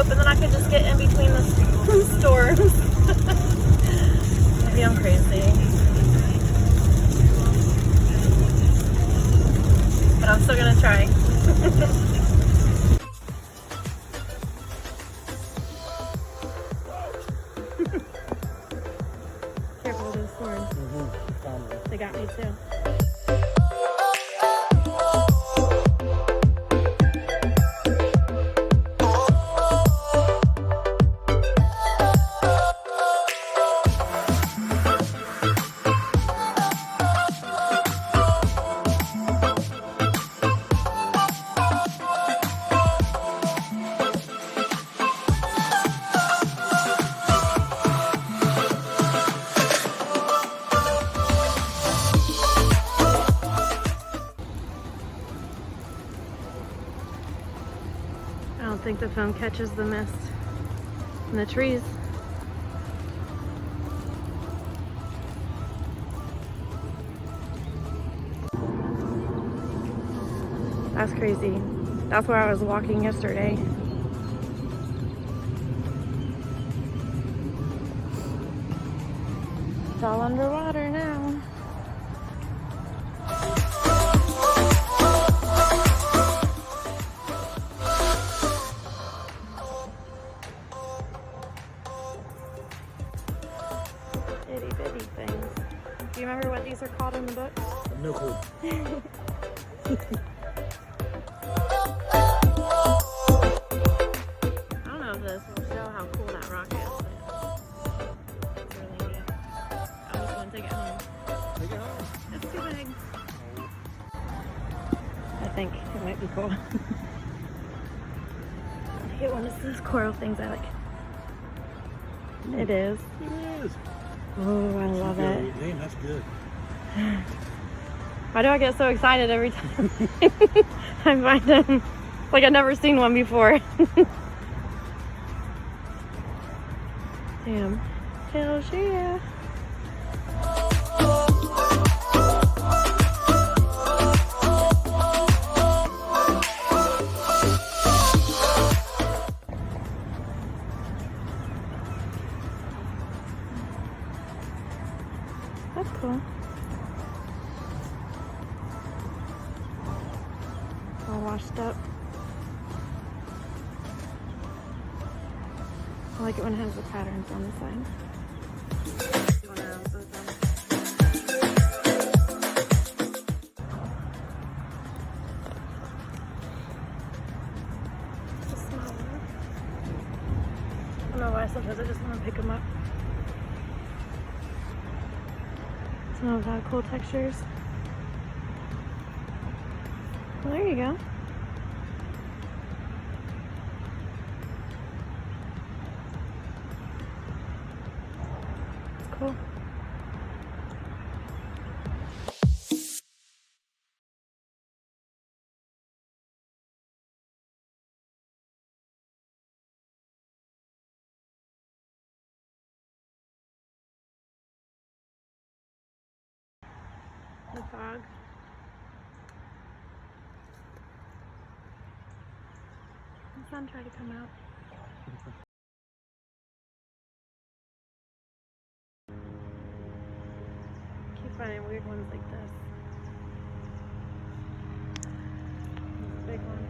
up and then I could just get in between the stores. Maybe I'm crazy. But I'm still gonna try. Careful with those thorns. They got me too. I don't think the foam catches the mist in the trees. That's crazy. That's where I was walking yesterday. It's all underwater now. Itty bitty things. Do you remember what these are called in the book? No clue. I don't know if this will show how cool that rock is, but it's really neat. I just want to take it home. Take it home. It's too big. I think it might be cool. I hate one of those coral things I like. It is. It is. Oh, I love it. Damn, that's good. Why do I get so excited every time I find them? Like I've never seen one before. Damn. Hell yeah. That's cool. All washed up. I like it when it has the patterns on the side. It's a small one. I don't know why sometimes I just want to pick them up. Some of that cool textures. Well, there you go. It's cool. The fog. The sun tried to come out. Keep finding weird ones like this. This is a big one.